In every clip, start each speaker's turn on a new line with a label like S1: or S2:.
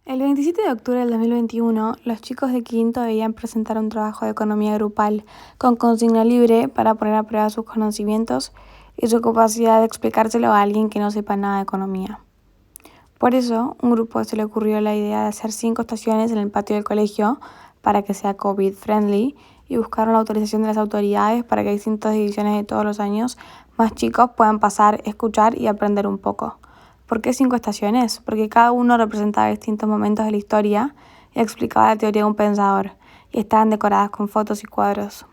S1: El 27 de octubre del 2021, los chicos de quinto debían presentar un trabajo de economía grupal con consigna libre para poner a prueba sus conocimientos y su capacidad de explicárselo a alguien que no sepa nada de economía. Por eso, un grupo se le ocurrió la idea de hacer 5 estaciones en el patio del colegio para que sea COVID-friendly y buscaron la autorización de las autoridades para que distintas divisiones de todos los años más chicos puedan pasar, escuchar y aprender un poco. ¿Por qué 5 estaciones? Porque cada uno representaba distintos momentos de la historia y explicaba la teoría de un pensador, y estaban decoradas con fotos y cuadros.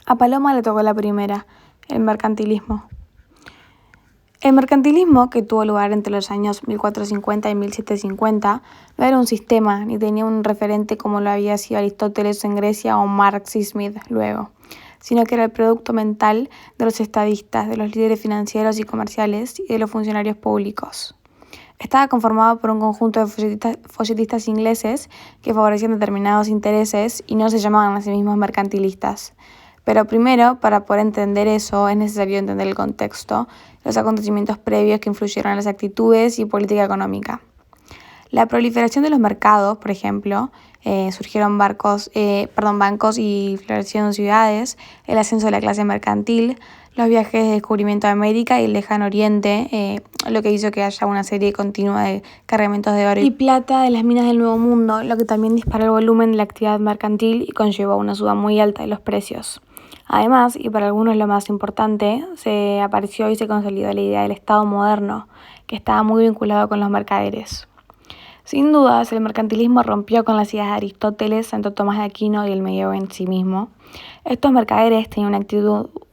S1: A Paloma le tocó la primera, el mercantilismo. El mercantilismo, que tuvo lugar entre los años 1450 y 1750, no era un sistema ni tenía un referente como lo había sido Aristóteles en Grecia o Marx y Smith luego, sino que era el producto mental de los estadistas, de los líderes financieros y comerciales y de los funcionarios públicos. Estaba conformado por un conjunto de folletistas ingleses que favorecían determinados intereses y no se llamaban a sí mismos mercantilistas. Pero primero, para poder entender eso, es necesario entender el contexto, los acontecimientos previos que influyeron en las actitudes y política económica. La proliferación de los mercados, por ejemplo, surgieron bancos y florecieron ciudades, el ascenso de la clase mercantil, los viajes de descubrimiento de América y el lejano oriente, lo que hizo que haya una serie continua de cargamentos de oro y plata de las minas del Nuevo Mundo, lo que también disparó el volumen de la actividad mercantil y conllevó a una suba muy alta de los precios. Además, y para algunos lo más importante, se apareció y se consolidó la idea del Estado moderno, que estaba muy vinculado con los mercaderes. Sin dudas, el mercantilismo rompió con las ideas de Aristóteles, Santo Tomás de Aquino y el medievo en sí mismo. Estos mercaderes tenían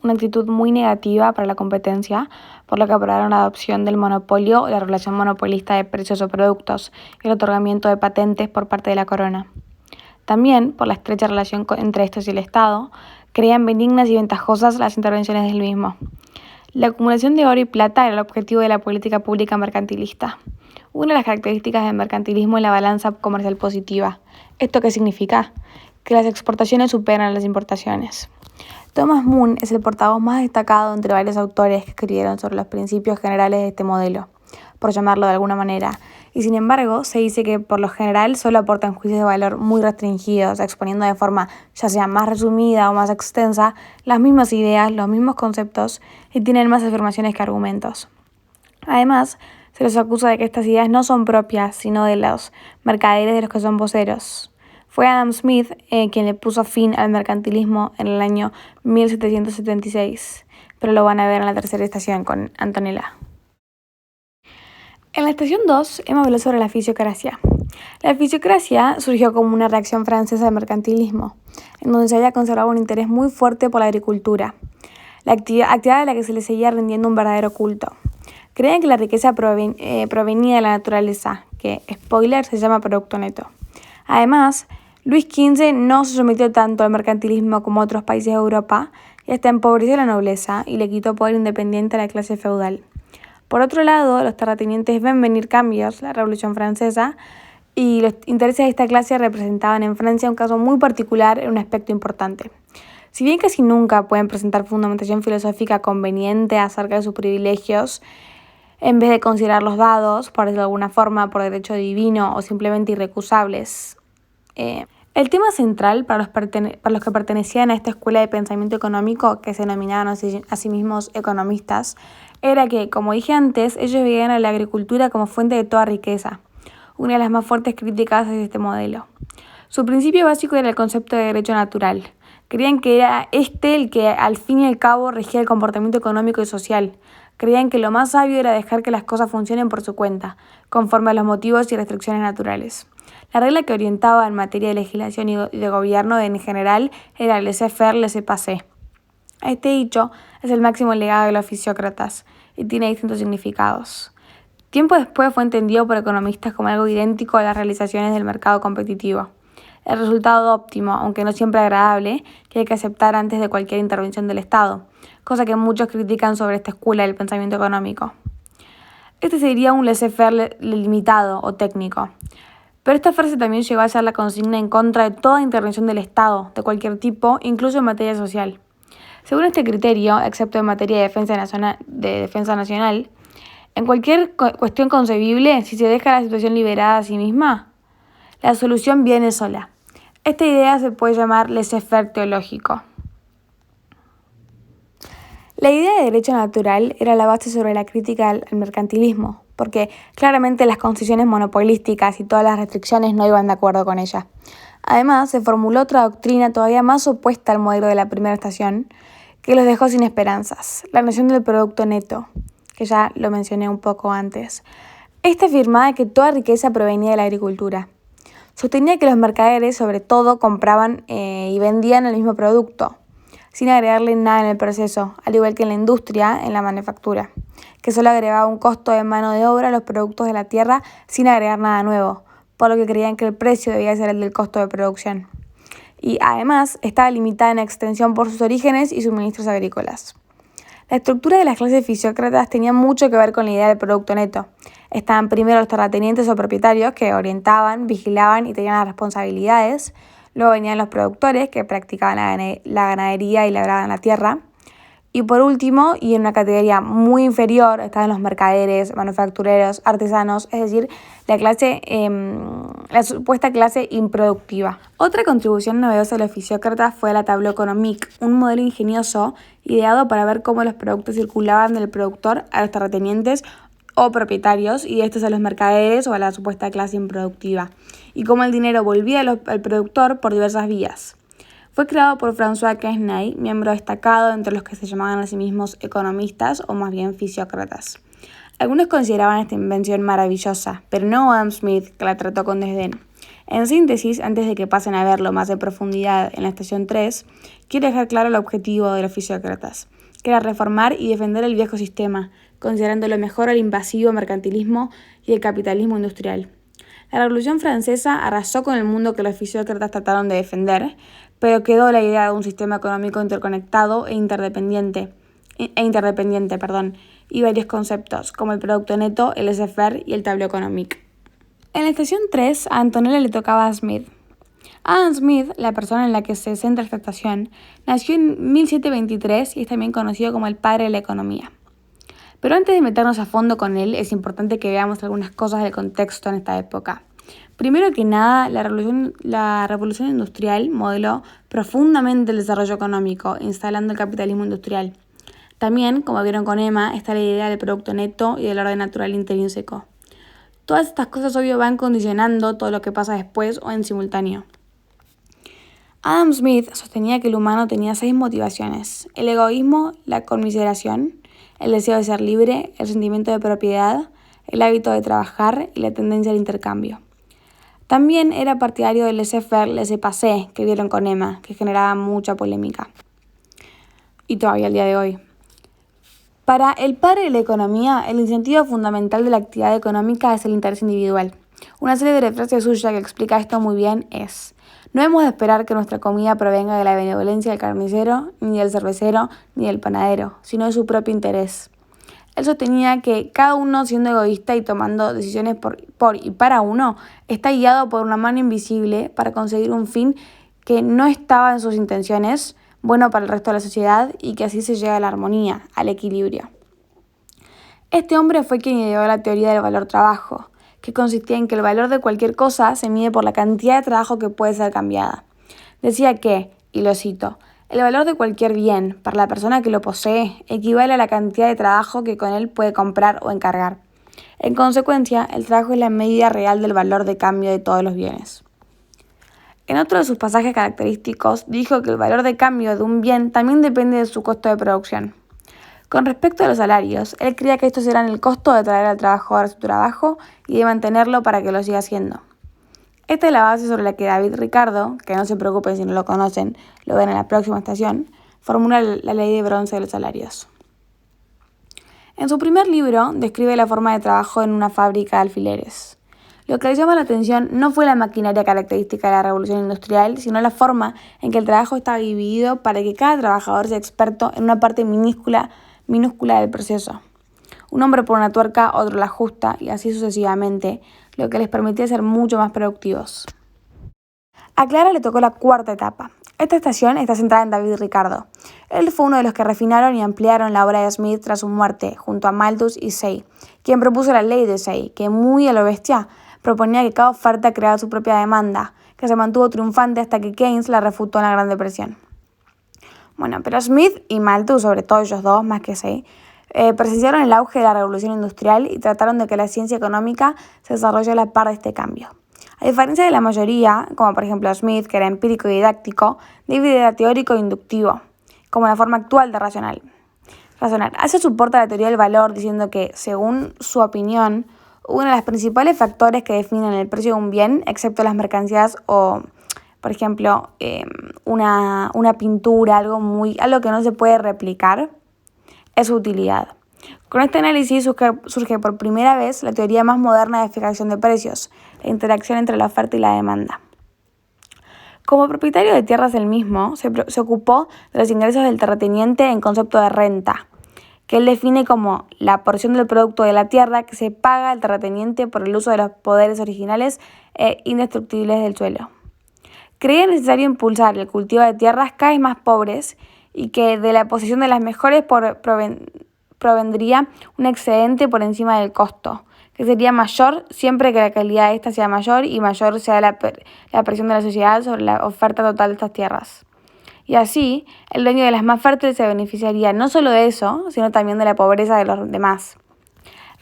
S1: una actitud muy negativa para la competencia, por lo que aprobaron la adopción del monopolio o la relación monopolista de precios o productos y el otorgamiento de patentes por parte de la corona. También, por la estrecha relación entre estos y el Estado, creían benignas y ventajosas las intervenciones del mismo. La acumulación de oro y plata era el objetivo de la política pública mercantilista. Una de las características del mercantilismo es la balanza comercial positiva. ¿Esto qué significa? Que las exportaciones superan a las importaciones. Thomas Moon es el portavoz más destacado entre varios autores que escribieron sobre los principios generales de este modelo, por llamarlo de alguna manera, y sin embargo se dice que por lo general solo aportan juicios de valor muy restringidos, exponiendo de forma ya sea más resumida o más extensa las mismas ideas, los mismos conceptos y tienen más afirmaciones que argumentos. Además, se los acusa de que estas ideas no son propias, sino de los mercaderes de los que son voceros. Fue Adam Smith quien le puso fin al mercantilismo en el año 1776, pero lo van a ver en la tercera estación con Antonella. En la estación 2, Emma habló sobre la fisiocracia. La fisiocracia surgió como una reacción francesa al mercantilismo, en donde se había conservado un interés muy fuerte por la agricultura, la actividad a la que se le seguía rindiendo un verdadero culto. Creían que la riqueza provenía de la naturaleza, que, spoiler, se llama producto neto. Además, Luis XV no se sometió tanto al mercantilismo como otros países de Europa y hasta empobreció a la nobleza y le quitó poder independiente a la clase feudal. Por otro lado, los terratenientes ven venir cambios, la Revolución Francesa, y los intereses de esta clase representaban en Francia un caso muy particular en un aspecto importante. Si bien casi nunca pueden presentar fundamentación filosófica conveniente acerca de sus privilegios, en vez de considerarlos dados, por decirlo de alguna forma, por derecho divino o simplemente irrecusables. El tema central para los que pertenecían a esta escuela de pensamiento económico, que se denominaban a sí mismos economistas, era que, como dije antes, ellos veían a la agricultura como fuente de toda riqueza, una de las más fuertes críticas de este modelo. Su principio básico era el concepto de derecho natural. Creían que era el que al fin y al cabo regía el comportamiento económico y social. Creían que lo más sabio era dejar que las cosas funcionen por su cuenta, conforme a los motivos y restricciones naturales. La regla que orientaba en materia de legislación y de gobierno en general era laissez-faire, laissez-passer. Este dicho es el máximo legado de los fisiócratas y tiene distintos significados. Tiempo después fue entendido por economistas como algo idéntico a las realizaciones del mercado competitivo. El resultado óptimo, aunque no siempre agradable, que hay que aceptar antes de cualquier intervención del Estado, cosa que muchos critican sobre esta escuela del pensamiento económico. Este sería un laissez-faire limitado o técnico. Pero esta frase también llegó a ser la consigna en contra de toda intervención del Estado, de cualquier tipo, incluso en materia social. Según este criterio, excepto en materia de defensa nacional, En cualquier cuestión concebible, si se deja la situación liberada a sí misma, la solución viene sola. Esta idea se puede llamar laissez-faire teológico. La idea de derecho natural era la base sobre la crítica al mercantilismo, porque claramente las concesiones monopolísticas y todas las restricciones no iban de acuerdo con ella. Además, se formuló otra doctrina todavía más opuesta al modelo de la primera estación, que los dejó sin esperanzas, la noción del producto neto, que ya lo mencioné un poco antes. Esta afirmaba que toda riqueza provenía de la agricultura. Sostenía que los mercaderes, sobre todo, compraban y vendían el mismo producto, sin agregarle nada en el proceso, al igual que en la industria, en la manufactura, que solo agregaba un costo de mano de obra a los productos de la tierra sin agregar nada nuevo, por lo que creían que el precio debía ser el del costo de producción. Y además estaba limitada en extensión por sus orígenes y suministros agrícolas. La estructura de las clases fisiócratas tenía mucho que ver con la idea del producto neto. Estaban primero los terratenientes o propietarios que orientaban, vigilaban y tenían las responsabilidades. Luego venían los productores que practicaban la ganadería y labraban la tierra. Y por último, y en una categoría muy inferior, estaban los mercaderes, manufactureros, artesanos, es decir, la supuesta clase improductiva. Otra contribución novedosa de los fisiócratas fue la tableau économique, un modelo ingenioso ideado para ver cómo los productos circulaban del productor a los terratenientes o propietarios y de estos a los mercaderes o a la supuesta clase improductiva, y cómo el dinero volvía al productor por diversas vías. Fue creado por François Quesnay, miembro destacado entre los que se llamaban a sí mismos economistas o más bien fisiócratas. Algunos consideraban esta invención maravillosa, pero no Adam Smith, que la trató con desdén. En síntesis, antes de que pasen a verlo más en profundidad en la estación 3, quiero dejar claro el objetivo de los fisiócratas, que era reformar y defender el viejo sistema, considerándolo mejor al invasivo mercantilismo y el capitalismo industrial. La Revolución Francesa arrasó con el mundo que los fisiócratas trataron de defender, pero quedó la idea de un sistema económico interconectado e interdependiente, y varios conceptos, como el producto neto, el laissez-faire y el tableau économique. En la estación 3, a Antonella le tocaba a Smith. Adam Smith, la persona en la que se centra esta estación, nació en 1723 y es también conocido como el padre de la economía. Pero antes de meternos a fondo con él, es importante que veamos algunas cosas del contexto en esta época. Primero que nada, la revolución industrial modeló profundamente el desarrollo económico, instalando el capitalismo industrial. También, como vieron con Emma, está la idea del producto neto y del orden natural intrínseco. Todas estas cosas, obvio, van condicionando todo lo que pasa después o en simultáneo. Adam Smith sostenía que el humano tenía 6 motivaciones: el egoísmo, la conmiseración, el deseo de ser libre, el sentimiento de propiedad, el hábito de trabajar y la tendencia al intercambio. También era partidario del laissez-faire, laissez-passer, que vieron con Emma, que generaba mucha polémica. Y todavía al día de hoy. Para el padre de la economía, el incentivo fundamental de la actividad económica es el interés individual. Una célebre frase suya que explica esto muy bien es: no hemos de esperar que nuestra comida provenga de la benevolencia del carnicero, ni del cervecero, ni del panadero, sino de su propio interés. Él sostenía que cada uno, siendo egoísta y tomando decisiones por y para uno, está guiado por una mano invisible para conseguir un fin que no estaba en sus intenciones, bueno para el resto de la sociedad, y que así se llega a la armonía, al equilibrio. Este hombre fue quien ideó la teoría del valor trabajo, que consistía en que el valor de cualquier cosa se mide por la cantidad de trabajo que puede ser cambiada. Decía que, y lo cito, el valor de cualquier bien, para la persona que lo posee, equivale a la cantidad de trabajo que con él puede comprar o encargar. En consecuencia, el trabajo es la medida real del valor de cambio de todos los bienes. En otro de sus pasajes característicos, dijo que el valor de cambio de un bien también depende de su costo de producción. Con respecto a los salarios, él creía que estos eran el costo de traer al trabajador a su trabajo y de mantenerlo para que lo siga haciendo. Esta es la base sobre la que David Ricardo, que no se preocupen si no lo conocen, lo ven en la próxima estación, formula la ley de bronce de los salarios. En su primer libro, describe la forma de trabajo en una fábrica de alfileres. Lo que le llama la atención no fue la maquinaria característica de la revolución industrial, sino la forma en que el trabajo estaba dividido para que cada trabajador sea experto en una parte minúscula del proceso. Un hombre por una tuerca, otro la ajusta, y así sucesivamente, lo que les permitía ser mucho más productivos. A Clara le tocó la cuarta etapa, Esta estación está centrada en David Ricardo. Él fue uno de los que refinaron y ampliaron la obra de Smith tras su muerte, junto a Malthus y Say, quien propuso la ley de Say, que muy a lo bestia proponía que cada oferta creara su propia demanda, que se mantuvo triunfante hasta que Keynes la refutó en la Gran Depresión. Bueno, pero Smith y Malthus, sobre todo ellos dos, más que Say, presenciaron el auge de la revolución industrial y trataron de que la ciencia económica se desarrolle a la par de este cambio. A diferencia de la mayoría, como por ejemplo Smith, que era empírico y didáctico, David era teórico e inductivo, como la forma actual de razonar. Hace soporte a la teoría del valor diciendo que, según su opinión, uno de los principales factores que definen el precio de un bien, excepto las mercancías o, por ejemplo, una pintura, algo que no se puede replicar, es su utilidad. Con este análisis surge por primera vez la teoría más moderna de fijación de precios, la interacción entre la oferta y la demanda. Como propietario de tierras él mismo, se ocupó de los ingresos del terrateniente en concepto de renta, que él define como la porción del producto de la tierra que se paga al terrateniente por el uso de los poderes originales e indestructibles del suelo. Creía necesario impulsar el cultivo de tierras cada vez más pobres y que de la posesión de las mejores provendría un excedente por encima del costo, que sería mayor siempre que la calidad de esta sea mayor y mayor sea la presión de la sociedad sobre la oferta total de estas tierras. Y así, el dueño de las más fértiles se beneficiaría no solo de eso, sino también de la pobreza de los demás.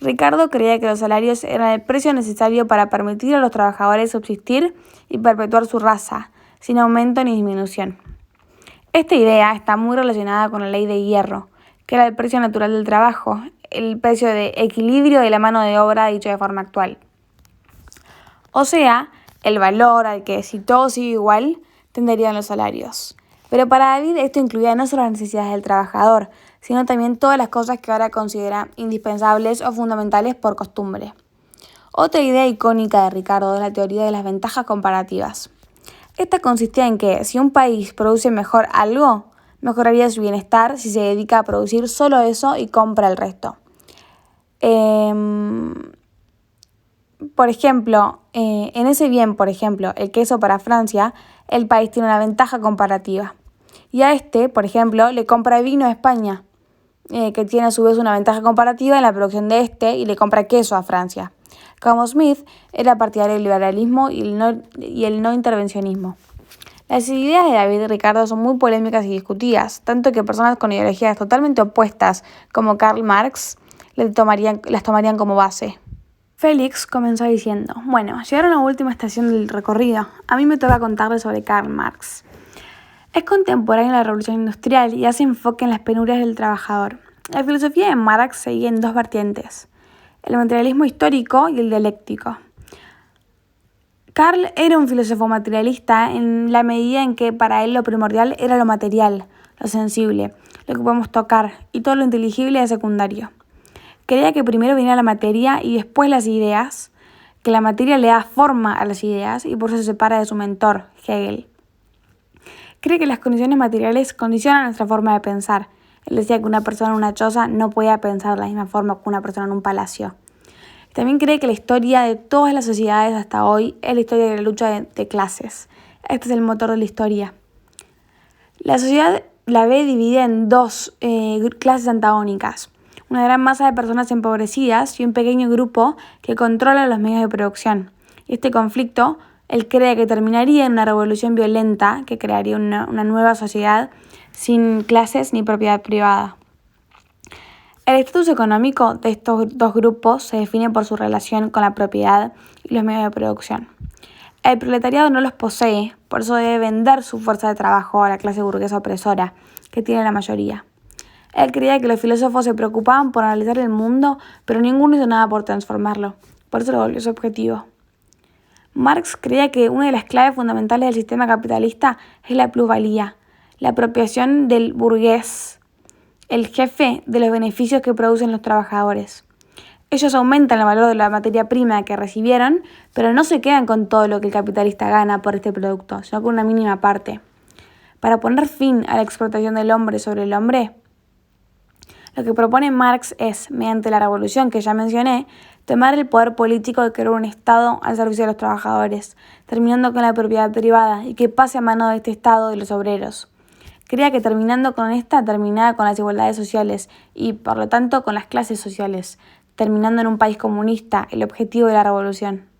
S1: Ricardo creía que los salarios eran el precio necesario para permitir a los trabajadores subsistir y perpetuar su raza, sin aumento ni disminución. Esta idea está muy relacionada con la ley de hierro, que era el precio natural del trabajo, el precio de equilibrio de la mano de obra dicho de forma actual. O sea, el valor al que, si todo sigue igual, tenderían los salarios. Pero para David esto incluía no solo las necesidades del trabajador, sino también todas las cosas que ahora considera indispensables o fundamentales por costumbre. Otra idea icónica de Ricardo es la teoría de las ventajas comparativas. Esta consistía en que si un país produce mejor algo, mejoraría su bienestar si se dedica a producir solo eso y compra el resto. Por ejemplo, en ese bien, por ejemplo, el queso para Francia, el país tiene una ventaja comparativa. Y a por ejemplo, le compra vino a España, que tiene a su vez una ventaja comparativa en la producción de y le compra queso a Francia. Como Smith, era partidario del liberalismo y el no intervencionismo. Las ideas de David Ricardo son muy polémicas y discutidas, tanto que personas con ideologías totalmente opuestas, como Karl Marx, las tomarían como base. Félix comenzó diciendo: bueno, llegaron a la última estación del recorrido. A mí me toca contarles sobre Karl Marx. Es contemporáneo de la Revolución Industrial y hace enfoque en las penurias del trabajador. La filosofía de Marx seguía en dos vertientes: el materialismo histórico y el dialéctico. Karl era un filósofo materialista en la medida en que para él lo primordial era lo material, lo sensible, lo que podemos tocar, y todo lo inteligible es secundario. Creía que primero venía la materia y después las ideas, que la materia le da forma a las ideas y por eso se separa de su mentor, Hegel. Cree que las condiciones materiales condicionan nuestra forma de pensar. Él decía que una persona en una choza no podía pensar de la misma forma que una persona en un palacio. También cree que la historia de todas las sociedades hasta hoy es la historia de la lucha de clases. Este es el motor de la historia. La sociedad la ve dividida en dos clases antagónicas: una gran masa de personas empobrecidas y un pequeño grupo que controla los medios de producción. Y este conflicto, él cree que terminaría en una revolución violenta que crearía una nueva sociedad sin clases ni propiedad privada. El estatus económico de estos dos grupos se define por su relación con la propiedad y los medios de producción. El proletariado no los posee, por eso debe vender su fuerza de trabajo a la clase burguesa opresora, que tiene la mayoría. Él creía que los filósofos se preocupaban por analizar el mundo, pero ninguno hizo nada por transformarlo, por eso lo volvió su objetivo. Marx creía que una de las claves fundamentales del sistema capitalista es la plusvalía, la apropiación del burgués, el jefe, de los beneficios que producen los trabajadores. Ellos aumentan el valor de la materia prima que recibieron, pero no se quedan con todo lo que el capitalista gana por este producto, sino con una mínima parte. Para poner fin a la explotación del hombre sobre el hombre, Lo que propone Marx es, mediante la revolución que ya mencioné, tomar el poder político y crear un Estado al servicio de los trabajadores, terminando con la propiedad privada y que pase a mano de este Estado de los obreros. Creía que terminando con esta, terminaba con las igualdades sociales y, por lo tanto, con las clases sociales, terminando en un país comunista, el objetivo de la revolución.